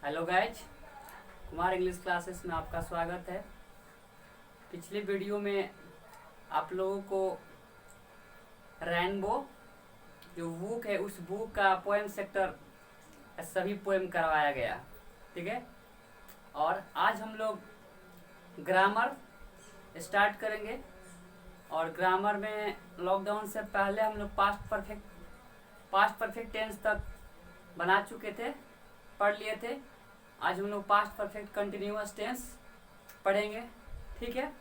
Hello guys, Kumar English classes में आपका स्वागत है। पिछले वीडियो में आप लोगों को रेनबो जो बुक है उस बुक का पोएम सेक्टर सभी पोएम करवाया गया, ठीक है। और आज हम लोग ग्रामर स्टार्ट करेंगे। और ग्रामर में लॉकडाउन से पहले हम लोग पास्ट परफेक्ट टेंस तक बना चुके थे, पढ़ लिए थे। आज हम लोग पास्ट परफेक्ट कंटिन्यूअस टेंस पढ़ेंगे, ठीक है।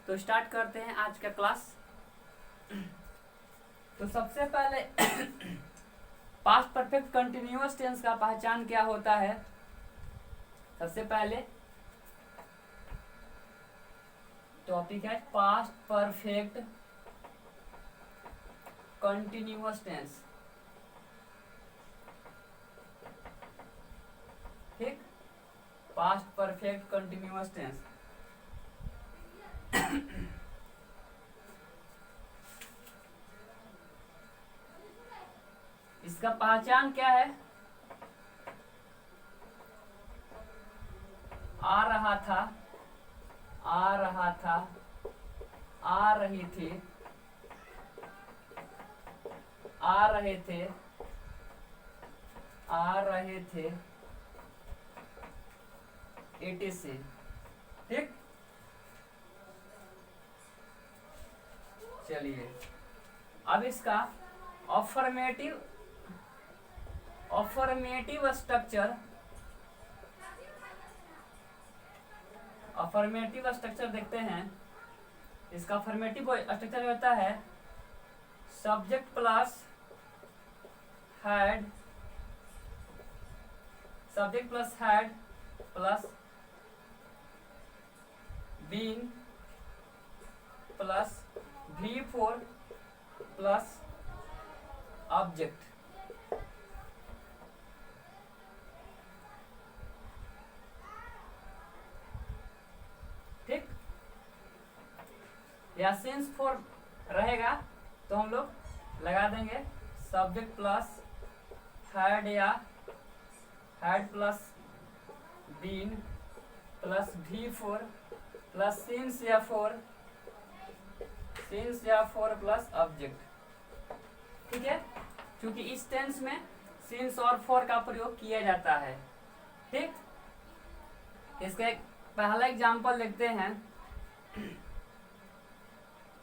तो स्टार्ट करते हैं आज का क्लास। तो सबसे पहले पास्ट परफेक्ट कंटिन्यूअस टेंस का पहचान क्या होता है। सबसे पहले टॉपिक है पास्ट परफेक्ट कंटिन्यूअस टेंस, ठीक। पास्ट परफेक्ट कंटिन्यूअस टेंस इसका पहचान क्या है। आ रहा था, आ रहा था, आ रही थी, आ रहे थे, आ रहे थे, etc, ठीक। चलिए अब इसका अफर्मेटिव स्ट्रक्चर देखते हैं। इसका अफर्मेटिव स्ट्रक्चर होता है subject plus had, subject plus had plus been plus V4 plus object, ठीक। या सिंस फॉर रहेगा तो हम लोग लगा देंगे सब्जेक्ट प्लस हेड या had plus been plus V4 plus since या फोर प्लस ऑब्जेक्ट, ठीक है। क्योंकि इस टेंस में सिंस और फॉर का प्रयोग किया जाता है, ठीक। इसका एक पहला एग्जांपल लिखते हैं।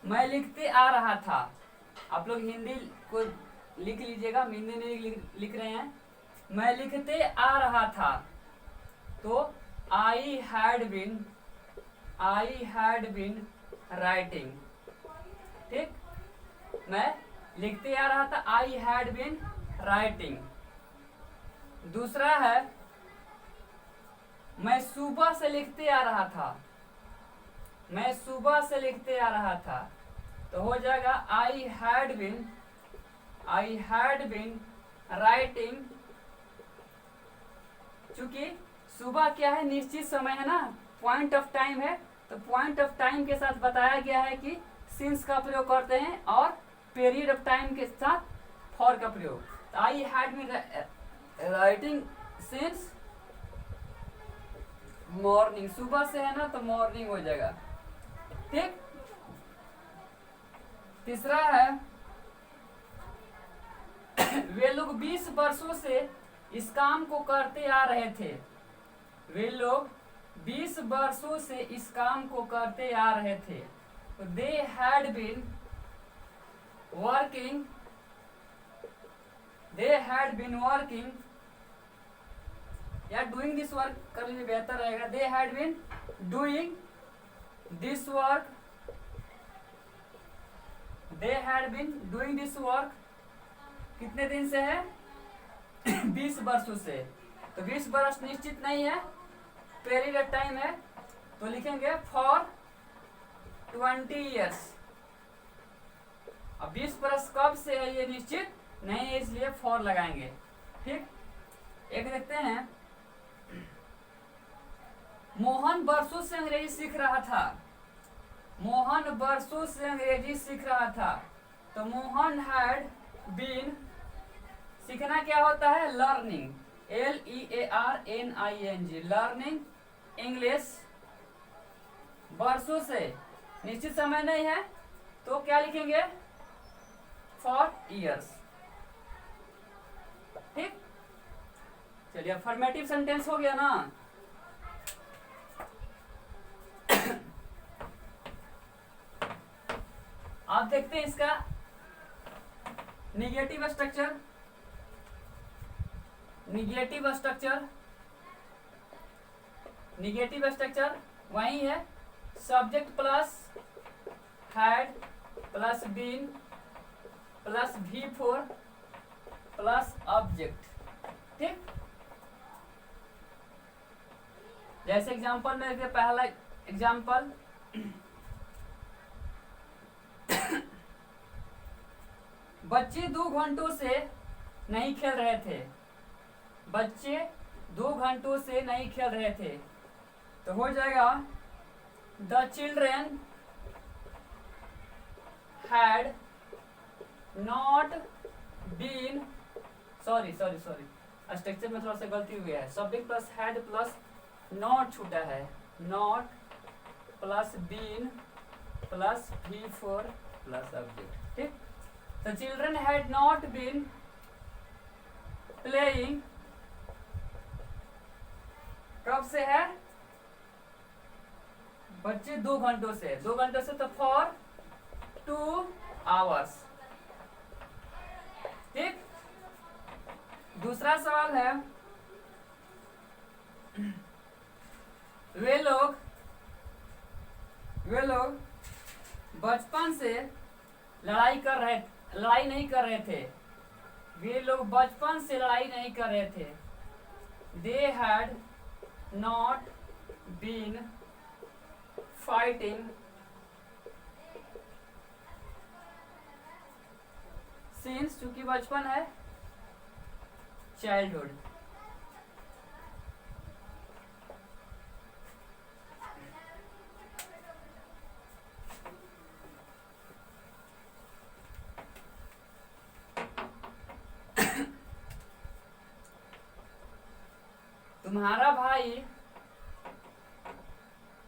मैं लिखते आ रहा था। आप लोग हिंदी को लिख लीजिएगा, हिंदी नहीं लिख रहे हैं। मैं लिखते आ रहा था तो I had been writing, ठीक। मैं लिखते आ रहा था I had been writing। दूसरा है मैं सुबह से लिखते आ रहा था, मैं सुबह से लिखते आ रहा था तो हो जाएगा I had been writing। चूंकि सुबह क्या है, निश्चित समय है ना, पॉइंट ऑफ टाइम है, तो पॉइंट ऑफ टाइम के साथ बताया गया है कि सिंस का प्रयोग करते हैं और पीरियड ऑफ टाइम के साथ फॉर का प्रयोग। तो I had been writing since morning, सुबह से है ना तो मॉर्निंग हो जाएगा, ठीक। तीसरा है वे लोग 20 वर्षों से इस काम को करते आ रहे थे। वे लोग 20 वर्षों से इस काम को करते आ रहे थे। दे हैड बीन वर्किंग या डूइंग दिस वर्क कर लीजिए, बेहतर रहेगा। They had been doing this work, they had been doing this work कितने दिन से है 20 वर्षों से। तो 20 वर्ष निश्चित नहीं है, पीरियड ऑफ टाइम है, तो लिखेंगे फॉर 20 ईयर्स। अब 20 वर्ष कब से है ये निश्चित नहीं है, इसलिए फॉर लगाएंगे, ठीक। एक देखते हैं मोहन वर्षों से अंग्रेजी सीख रहा था। मोहन वर्षों से अंग्रेजी सीख रहा था तो मोहन हैड बीन, सीखना क्या होता है, लर्निंग। LEARNING, learning English. वर्षों से, निश्चित समय नहीं है तो क्या लिखेंगे, फॉर ईयर्स। ठीक, चलिए अफर्मेटिव सेंटेंस हो गया ना। आप देखते हैं इसका निगेटिव स्ट्रक्चर। निगेटिव स्ट्रक्चर वही है, subject plus had plus been plus V4 plus object. ठीक, जैसे एग्जांपल में देखिए, पहला एग्जांपल बच्चे 2 घंटों से नहीं खेल रहे थे। बच्चे 2 घंटों से नहीं खेल रहे थे, तो हो जाएगा the children had not been, sorry structure में थोड़ा सा गलती हुई है, subject plus had plus not छूटा है, not plus been plus V4 plus object. ठीक, the children had not been playing, कब से है, बच्चे 2 घंटों से, 2 घंटों से तो फॉर 2 आवर्स। ठीक, दूसरा सवाल है, वे लोग बचपन से लड़ाई नहीं कर रहे थे। वे लोग बचपन से लड़ाई नहीं कर रहे थे। They had not been fighting since, चूंकि बचपन है, चाइल्डहुड। तुम्हारा भाई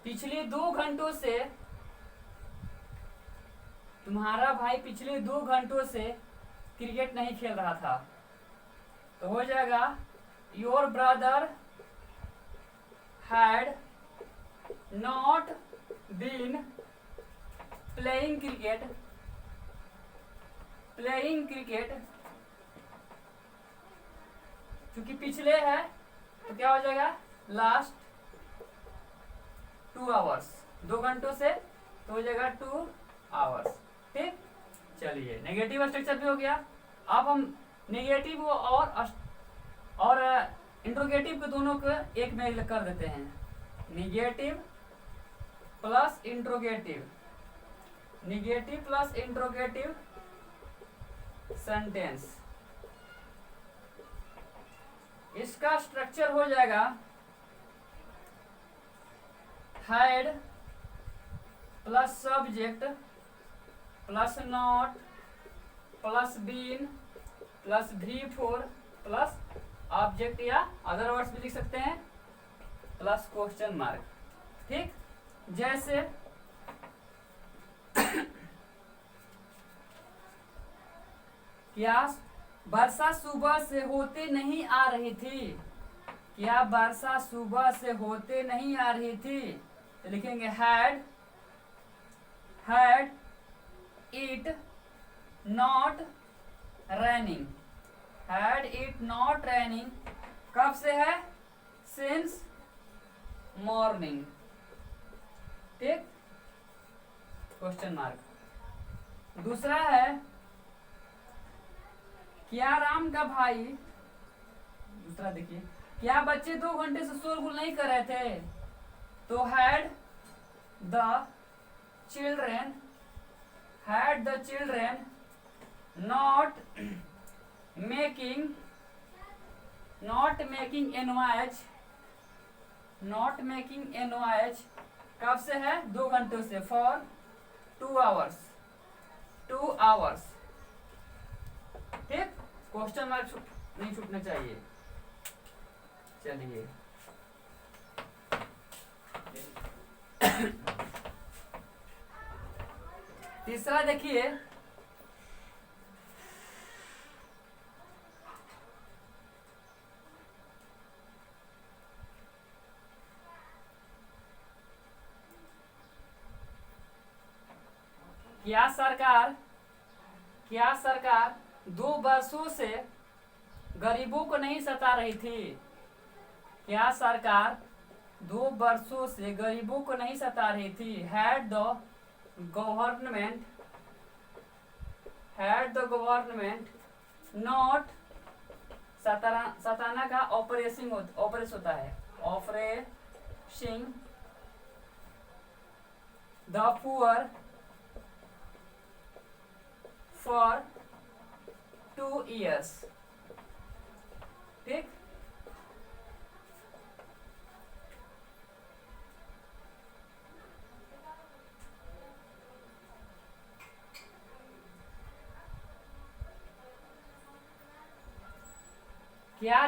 पिछले 2 घंटों से क्रिकेट नहीं खेल रहा था, तो हो जाएगा your brother had not been playing cricket, क्योंकि पिछले है तो क्या हो जाएगा, लास्ट 2 आवर्स, 2 घंटों से तो हो जाएगा 2 आवर्स। ठीक, चलिए नेगेटिव स्ट्रक्चर भी हो गया। अब हम नेगेटिव और इंट्रोगेटिव के दोनों को एक में कर देते हैं, नेगेटिव प्लस इंट्रोगेटिव सेंटेंस। इसका स्ट्रक्चर हो जाएगा had plus subject plus not plus been plus V4 plus object, या अदर वर्ड्स भी लिख सकते हैं, प्लस क्वेश्चन मार्क। ठीक, जैसे क्या वर्षा सुबह से होते नहीं आ रही थी, क्या वर्षा सुबह से होते नहीं आ रही थी, तो लिखेंगे had it not raining, had it not raining कब से है, सिंस मॉर्निंग। ठीक, क्वेश्चन मार्क। दूसरा है क्या राम का भाई, दूसरा देखिए, क्या बच्चे 2 घंटे से शोरगुल नहीं कर रहे थे, तो had the children not making a noise कब से है, 2 घंटों से, फॉर 2 आवर्स। ठीक, क्वेश्चन मार्क नहीं छूटना चाहिए। चलिए तीसरा देखिए, क्या सरकार 2 वर्षों से गरीबों को नहीं सता रही थी? क्या सरकार 2 वर्षों से गरीबों को नहीं सता रही थी? हैड द गवर्नमेंट नॉट, सताना का ऑपरेशन होता है, ऑपरेशिंग द पुअर फॉर 2 years। ठीक, क्या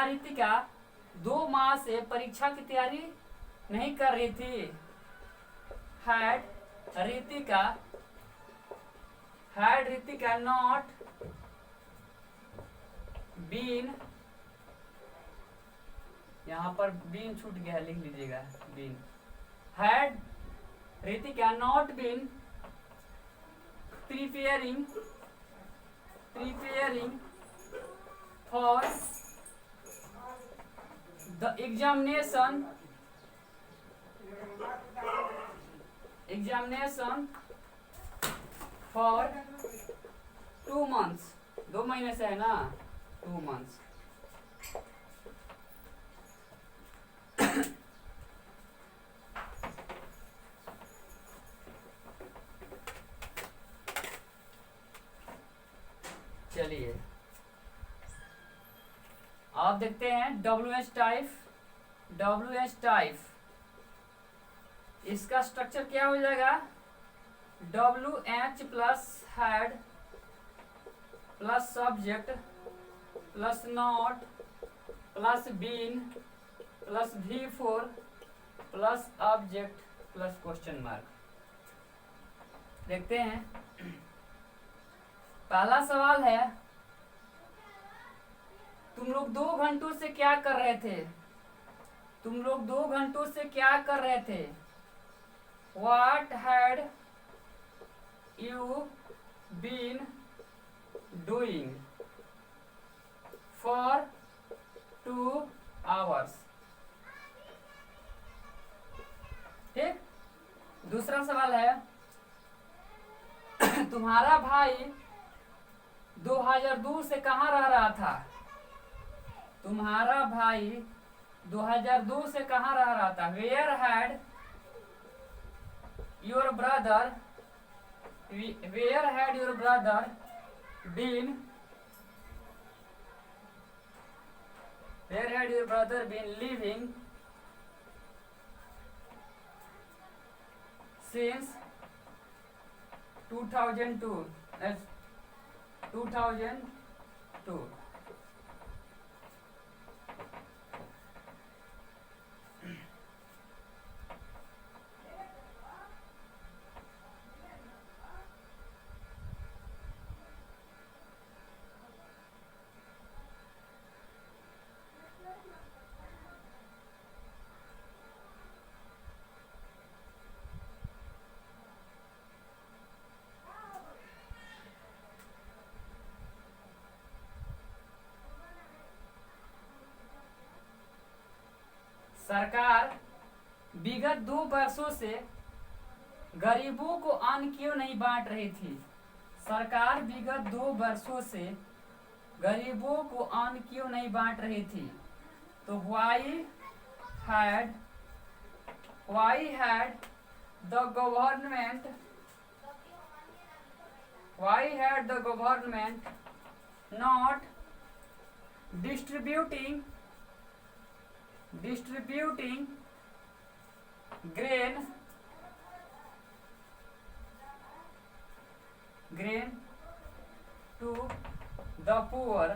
रितिका 2 माह से परीक्षा की तैयारी नहीं कर रही थी? हैड रितिका नॉट बीन, यहाँ पर बीन छूट गया है, लिख लीजिएगा been. Had Ritika not been preparing for the examination for 2 months, 2 महीने से है ना, 2 months। चलिए आप देखते हैं WH टाइप, इसका स्ट्रक्चर क्या हो जाएगा? WH plus had plus subject plus not plus been plus V4 plus object plus question mark. देखते हैं, पहला सवाल है, तुम लोग 2 घंटों से क्या कर रहे थे? What had you been doing for 2 hours? ठीक, दूसरा सवाल है, तुम्हारा भाई 2002 से कहाँ रह रहा था? तुम्हारा भाई 2002 से कहाँ रह रहा था? Where had your brother been? Where had your brother been living since 2002? 2002। सरकार विगत 2 वर्षों से गरीबों को अन्न क्यों नहीं बांट रही थी? सरकार विगत 2 वर्षों से गरीबों को अन्न क्यों नहीं बांट रही थी? तो why had the government not distributing grain to the poor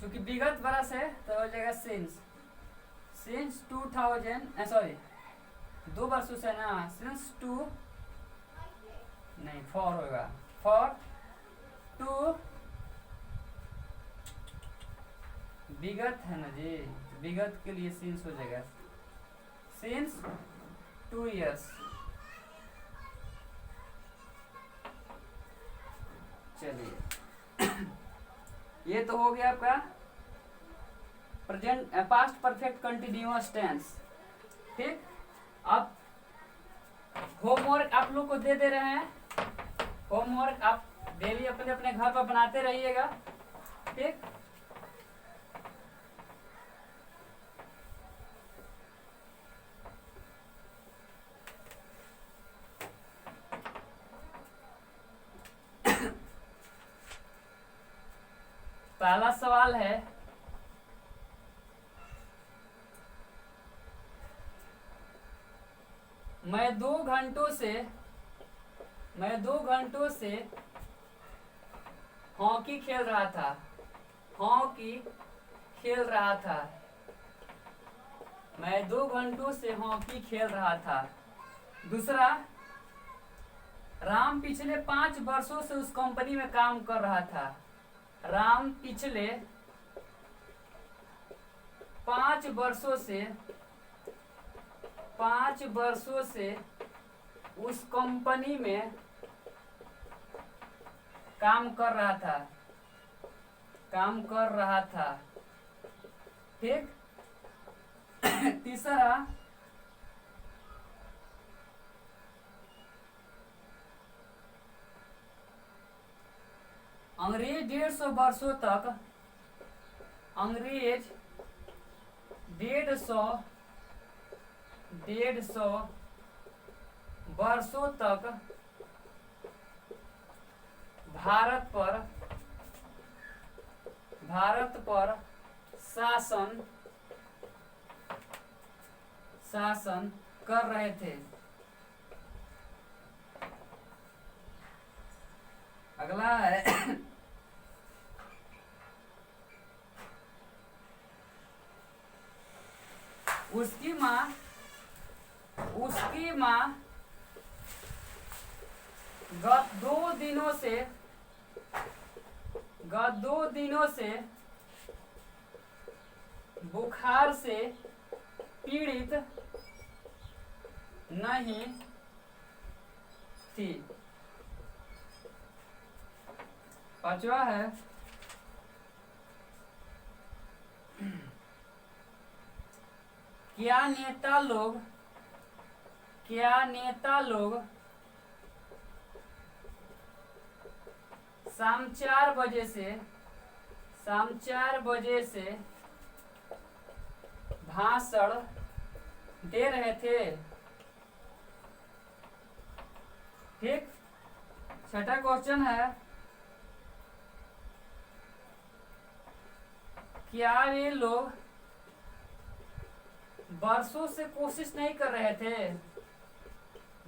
चूंकि विगत बरस है तो हो जाएगा सिंस 2000 सॉरी 2 वर्षों से ना, सिंस टू नहीं फॉर होगा, फॉर टू विगत है ना जी, विगत के लिए सिंस हो जाएगा, सिंस 2 years। चलिए ये तो हो गया आपका present past perfect continuous tense. ठीक, अब होमवर्क आप लोग को दे रहे हैं, होमवर्क आप डेली अपने अपने घर पर बनाते रहिएगा। ठीक, पहला सवाल है, मैं 2 घंटों से हॉकी खेल रहा था, हॉकी खेल रहा था, मैं 2 घंटों से हॉकी खेल रहा था। दूसरा, राम पिछले 5 वर्षों से उस कंपनी में काम कर रहा था, राम पिछले 5 वर्षों से उस कंपनी में काम कर रहा था। ठीक, तीसरा, अंग्रेज 150 वर्षों तक 150 वर्षों तक भारत पर शासन कर रहे थे। अगला है उसकी माँ गत 2 दिनों से बुखार से पीड़ित नहीं थी। पांचवा है, क्या नेता लोग शाम 4 बजे से भाषण दे रहे थे। ठीक, छठा क्वेश्चन है, क्या वे लोग वर्षों से कोशिश नहीं कर रहे थे,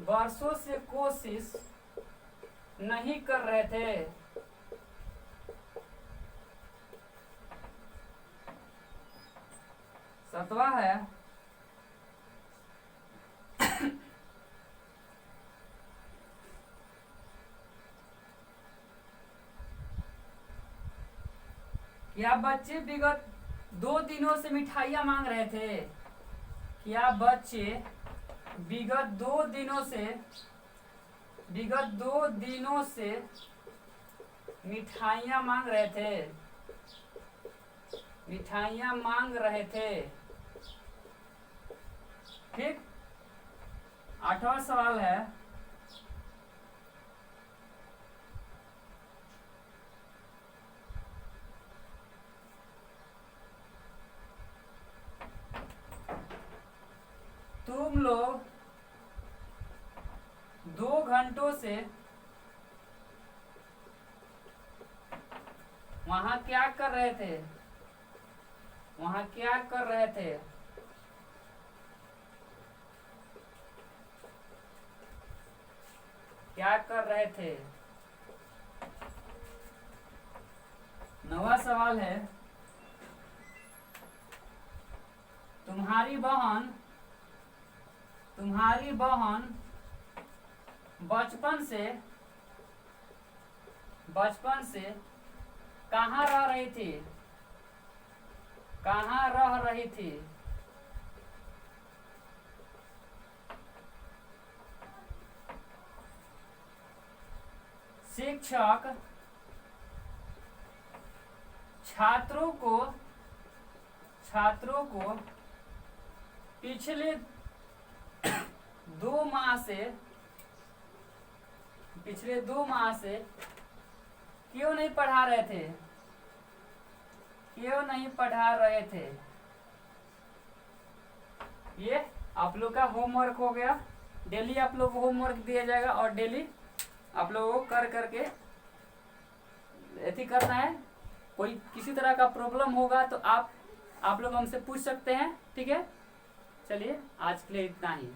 वर्षों से कोशिश नहीं कर रहे थे। सातवां है, क्या बच्चे विगत 2 दिनों से मिठाइयाँ मांग रहे थे, क्या बच्चे विगत 2 दिनों से मिठाइयाँ मांग रहे थे। ठीक, 8वां सवाल है, तुम लोग 2 घंटों से वहां क्या कर रहे थे, क्या कर रहे थे। 9वां सवाल है, तुम्हारी बहन बचपन से कहाँ रह रही थी? कहाँ रह रही थी? शिक्षक छात्रों को पिछले 2 माह से क्यों नहीं पढ़ा रहे थे? ये आप लोग का होमवर्क हो गया। डेली आप लोग को होमवर्क दिया जाएगा और डेली आप लोगों को कर करके ऐसी करना है। कोई किसी तरह का प्रॉब्लम होगा तो आप लोग हमसे पूछ सकते हैं, ठीक है। चलिए आज के लिए इतना ही।